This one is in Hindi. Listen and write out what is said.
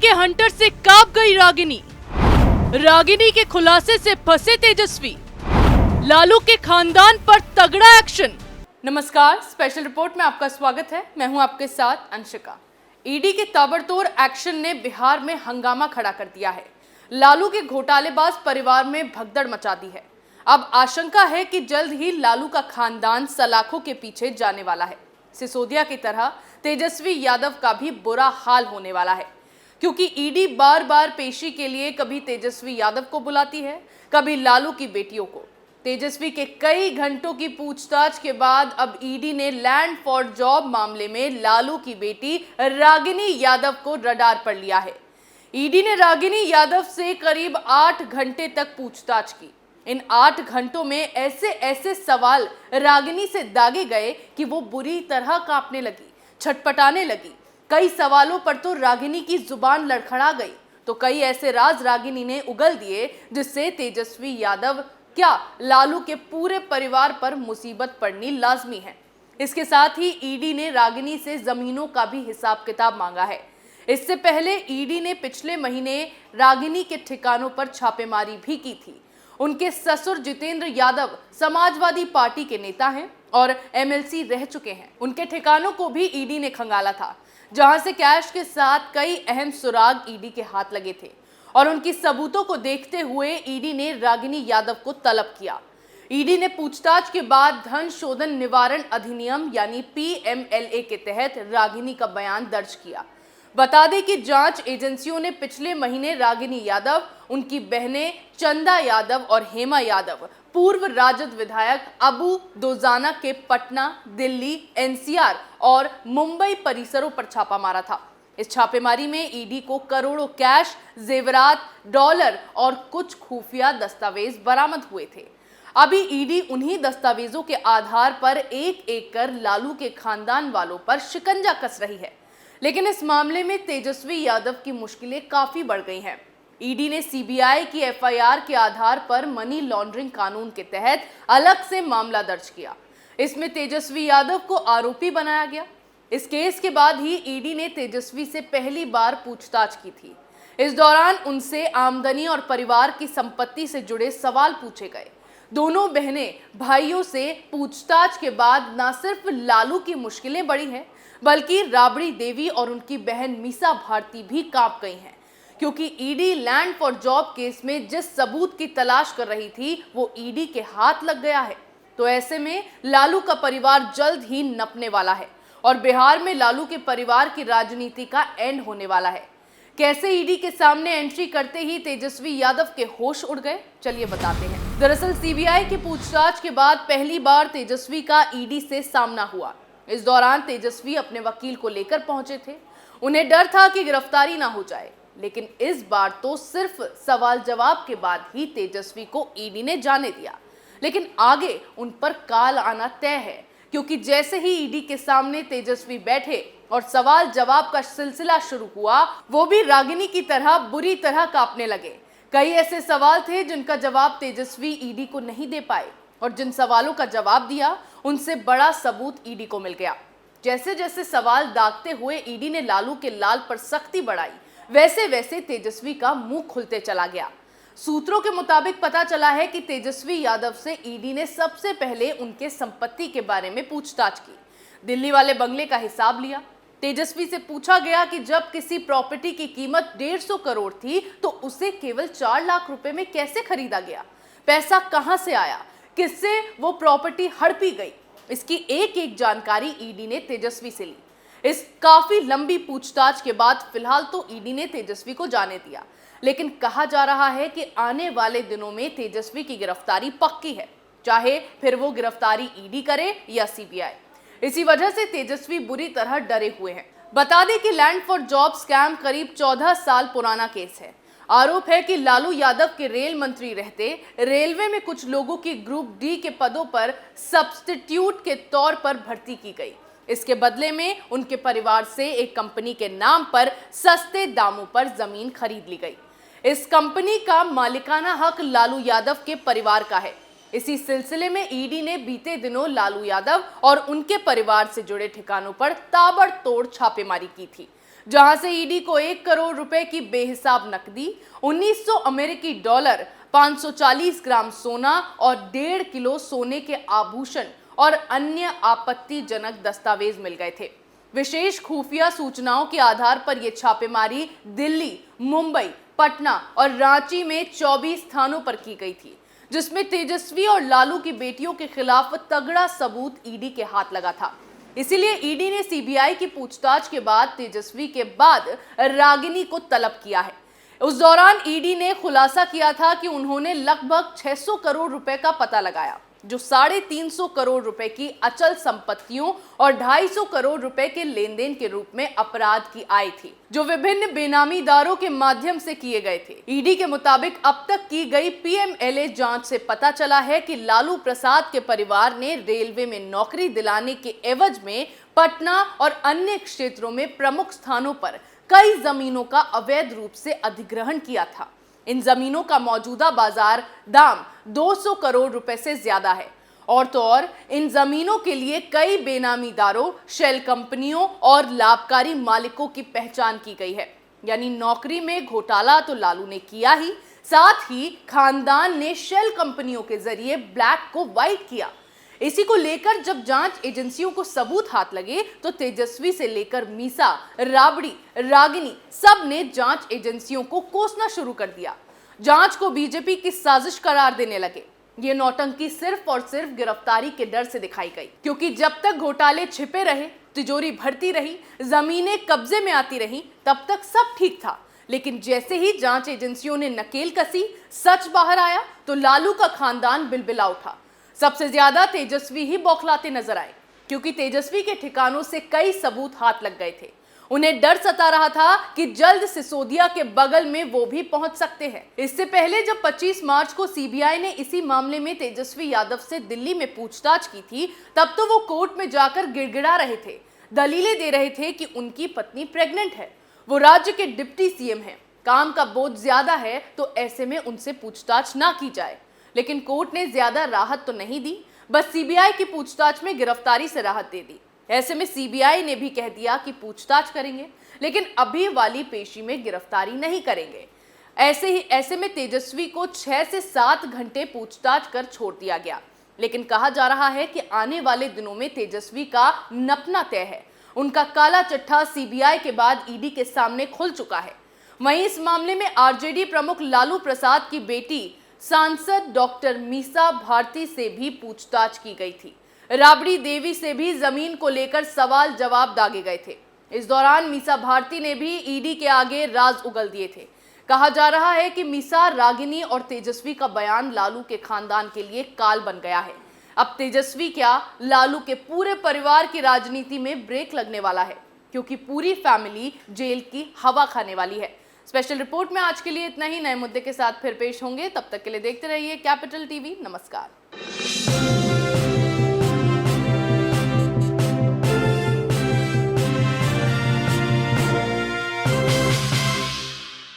के हंटर से कांप गई रागिनी। रागिनी के खुलासे से फंसे तेजस्वी। लालू के खानदान पर तगड़ा एक्शन। नमस्कार, स्पेशल रिपोर्ट में आपका स्वागत है। मैं हूं आपके साथ अंशिका। ईडी के ताबड़तोड़ एक्शन ने बिहार में हंगामा खड़ा कर दिया है। लालू के घोटालेबाज परिवार में भगदड़ मचा दी है। अब आशंका है कि जल्द ही लालू का खानदान सलाखों के पीछे जाने वाला है। सिसोदिया की तरह तेजस्वी यादव का भी बुरा हाल होने वाला है, क्योंकि ईडी बार बार पेशी के लिए कभी तेजस्वी यादव को बुलाती है, कभी लालू की बेटियों को। तेजस्वी के कई घंटों की पूछताछ के बाद अब ईडी ने लैंड फॉर जॉब मामले में लालू की बेटी रागिनी यादव को रडार पर लिया है। ईडी ने रागिनी यादव से करीब 8 घंटे तक पूछताछ की। इन 8 घंटों में ऐसे ऐसे सवाल रागिनी से दागे गए कि वो बुरी तरह कांपने लगी, छटपटाने लगी। कई सवालों पर तो रागिनी की जुबान लड़खड़ा गई, तो कई ऐसे राज रागिनी ने उगल दिए जिससे तेजस्वी यादव क्या लालू के पूरे परिवार पर मुसीबत पड़नी लाजमी है। इसके साथ ही ईडी ने रागिनी से जमीनों का भी हिसाब किताब मांगा है। इससे पहले ईडी ने पिछले महीने रागिनी के ठिकानों पर छापेमारी भी की थी। उनके ससुर जितेंद्र यादव समाजवादी पार्टी के नेता हैं और एमएलसी रह चुके हैं। उनके ठिकानों को भी ईडी ने खंगाला था, जहां से कैश के साथ कई अहम सुराग ईडी के हाथ लगे थे। और उनकी सबूतों को देखते हुए ईडी ने रागिनी यादव को तलब किया। ईडी ने पूछताछ के बाद धन शोधन निवारण अधिनियम यानी पीएमएलए के तहत रागिनी का बयान दर्ज किया। बता दें कि जांच एजेंसियों ने पिछले महीने रागिनी यादव, उनकी बहनें चंदा यादव और हेमा यादव, पूर्व राजद विधायक अबू दोजाना के पटना, दिल्ली, एनसीआर और मुंबई परिसरों पर छापा मारा था। इस छापेमारी में ईडी को करोड़ों कैश, जेवरात, डॉलर और कुछ खुफिया दस्तावेज बरामद हुए थे। अभी ईडी उन्हीं दस्तावेजों के आधार पर एक एक कर लालू के खानदान वालों पर शिकंजा कस रही है। लेकिन इस मामले में तेजस्वी यादव की मुश्किलें काफी बढ़ गई हैं। ईडी ने सीबीआई की एफआईआर के आधार पर मनी लॉन्ड्रिंग कानून के तहत अलग से मामला दर्ज किया। इसमें तेजस्वी यादव को आरोपी बनाया गया। इस केस के बाद ही ईडी ने तेजस्वी से पहली बार पूछताछ की थी। इस दौरान उनसे आमदनी और परिवार की संपत्ति से जुड़े सवाल पूछे गए। दोनों बहनें भाइयों से पूछताछ के बाद न सिर्फ लालू की मुश्किलें बढ़ी हैं, बल्कि राबड़ी देवी और उनकी बहन मीसा भारती भी कांप गई हैं, क्योंकि ED land for job case में जिस सबूत की तलाश कर रही थी वो ईडी के हाथ लग गया है। तो ऐसे में लालू का परिवार जल्द ही नपने वाला है और बिहार में लालू के परिवार की राजनीति का एंड होने वाला है। कैसे ईडी के सामने एंट्री करते ही तेजस्वी यादव के होश उड़ गए, चलिए बताते हैं। दरअसल सीबीआई की पूछताछ के बाद पहली बार तेजस्वी का ईडी से सामना हुआ। इस दौरान तेजस्वी अपने वकील को लेकर पहुंचे थे। उन्हें डर था कि गिरफ्तारी ना हो जाए, लेकिन इस बार तो सिर्फ सवाल जवाब के बाद ही तेजस्वी को ईडी ने जाने दिया। लेकिन आगे उन पर काल आना तय है, क्योंकि जैसे ही ईडी के सामने तेजस्वी बैठे और सवाल जवाब का सिलसिला शुरू हुआ, वो भी रागिनी की तरह बुरी तरह कांपने लगे। कई ऐसे सवाल थे जिनका जवाब तेजस्वी ईडी को नहीं दे पाए, और जिन सवालों का जवाब दिया उनसे बड़ा सबूत ईडी को मिल गया। जैसे जैसे सवाल दागते हुए ईडी ने लालू के लाल पर सख्ती बढ़ाई, वैसे वैसे तेजस्वी का मुंह खुलते चला गया। सूत्रों के मुताबिक पता चला है कि तेजस्वी यादव से ईडी ने सबसे पहले उनके संपत्ति के बारे में पूछताछ की। दिल्ली वाले बंगले का हिसाब लिया। तेजस्वी से पूछा गया कि जब किसी प्रॉपर्टी की कीमत 150 करोड़ थी तो उसे केवल 4 लाख रुपए में कैसे खरीदा गया? पैसा कहां से आया? किससे वो प्रॉपर्टी हड़पी गई? इसकी एक एक जानकारी ईडी ने तेजस्वी से ली। इस काफी लंबी पूछताछ के बाद फिलहाल तो ईडी ने तेजस्वी को जाने दिया, लेकिन कहा जा रहा है कि आने वाले दिनों में तेजस्वी की गिरफ्तारी पक्की है, चाहे फिर वो गिरफ्तारी ईडी करे या सीबीआई। इसी वजह से तेजस्वी बुरी तरह डरे हुए हैं। बता दें कि लैंड फॉर जॉब स्कैम करीब 14 साल पुराना केस है। आरोप है कि लालू यादव के रेल मंत्री रहते रेलवे में कुछ लोगों की ग्रुप डी के पदों पर सब्स्टिट्यूट के तौर पर भर्ती की गई। इसके बदले में उनके परिवार से एक कंपनी के नाम पर सस्ते दामों पर जमीन खरीद ली गई। इस कंपनी का मालिकाना हक लालू यादव के परिवार का है। इसी सिलसिले में ईडी ने बीते दिनों लालू यादव और उनके परिवार से जुड़े ठिकानों पर ताबड़तोड़ छापेमारी की थी। जहां से ईडी को 1 करोड़ रुपए की बेहिसाब नकदी, 1900 अमेरिकी डॉलर, 540 ग्राम सोना और 1.5 किलो सोने के आभूषण और अन्य आपत्तिजनक दस्तावेज मिल गए थे। विशेष खुफिया सूचनाओं के आधार पर यह छापेमारी दिल्ली, मुंबई, पटना और रांची में 24 स्थानों पर की गई थी, जिसमें तेजस्वी और लालू की बेटियों के खिलाफ तगड़ा सबूत ईडी के हाथ लगा था। इसीलिए ईडी ने सीबीआई की पूछताछ के बाद तेजस्वी के बाद रागिनी को तलब किया है। उस दौरान ईडी ने खुलासा किया था कि उन्होंने लगभग 600 करोड़ रुपए का पता लगाया, जो 350 करोड़ रुपए की अचल संपत्तियों और 250 करोड़ रुपए के लेन देन के रूप में अपराध की आय थी, जो विभिन्न बेनामीदारों के माध्यम से किए गए थे। ईडी के मुताबिक अब तक की गई पीएमएलए जांच से पता चला है कि लालू प्रसाद के परिवार ने रेलवे में नौकरी दिलाने के एवज में पटना और अन्य क्षेत्रों में प्रमुख स्थानों पर कई जमीनों का अवैध रूप से अधिग्रहण किया था। इन जमीनों का मौजूदा बाजार दाम 200 करोड़ रुपए से ज्यादा है। और तो और इन जमीनों के लिए कई बेनामीदारों, शेल कंपनियों और लाभकारी मालिकों की पहचान की गई है। यानी नौकरी में घोटाला तो लालू ने किया ही, साथ ही खानदान ने शेल कंपनियों के जरिए ब्लैक को व्हाइट किया। इसी को लेकर जब जांच एजेंसियों को सबूत हाथ लगे तो तेजस्वी से लेकर मीसा, राबड़ी, रागिनी सब ने जांच एजेंसियों को कोसना शुरू कर दिया। जांच को बीजेपी की साजिश करार देने लगे। ये नौटंकी सिर्फ और सिर्फ गिरफ्तारी के डर से दिखाई गई, क्योंकि जब तक घोटाले छिपे रहे, तिजोरी भरती रही, जमीनें कब्जे में आती रही, तब तक सब ठीक था। लेकिन जैसे ही जांच एजेंसियों ने नकेल कसी, सच बाहर आया तो लालू का खानदान बिलबिला उठा। सबसे ज्यादा तेजस्वी ही बौखलाते नजर आए, क्योंकि तेजस्वी के ठिकानों से कई सबूत हाथ लग गए थे। उन्हें डर सता रहा था कि जल्द सिसोदिया के बगल में वो भी पहुंच सकते हैं। इससे पहले जब 25 मार्च को सीबीआई ने इसी मामले में तेजस्वी यादव से दिल्ली में पूछताछ की थी, तब तो वो कोर्ट में जाकर गिड़गिड़ा रहे थे, दलीलें दे रहे थे कि उनकी पत्नी प्रेग्नेंट है, वो राज्य के डिप्टी सीएम हैं, काम का बोझ ज्यादा है, तो ऐसे में उनसे पूछताछ ना की जाए। लेकिन कोर्ट ने ज्यादा राहत तो नहीं दी, बस सीबीआई की पूछताछ में गिरफ्तारी से राहत दे दी। ऐसे में सीबीआई ने भी कह दिया कि पूछताछ करेंगे, लेकिन अभी वाली पेशी में गिरफ्तारी नहीं करेंगे। ऐसे में तेजस्वी को 6 से 7 घंटे पूछताछ कर छोड़ दिया गया। लेकिन कहा जा रहा है कि आने वाले दिनों में तेजस्वी का नपना तय है। उनका काला चिट्ठा सीबीआई के बाद ईडी के सामने खुल चुका है। वहीं इस मामले में आरजेडी प्रमुख लालू प्रसाद की बेटी सांसद डॉक्टर मीसा भारती से भी पूछताछ की गई थी। राबड़ी देवी से भी जमीन को लेकर सवाल जवाब दागे गए थे। इस दौरान मीसा भारती ने भी ईडी के आगे राज उगल दिए थे। कहा जा रहा है कि मीसा, रागिनी और तेजस्वी का बयान लालू के खानदान के लिए काल बन गया है। अब तेजस्वी क्या, लालू के पूरे परिवार की राजनीति में ब्रेक लगने वाला है, क्योंकि पूरी फैमिली जेल की हवा खाने वाली है। स्पेशल रिपोर्ट में आज के लिए इतना ही। नए मुद्दे के साथ फिर पेश होंगे, तब तक के लिए देखते रहिए कैपिटल टीवी। नमस्कार।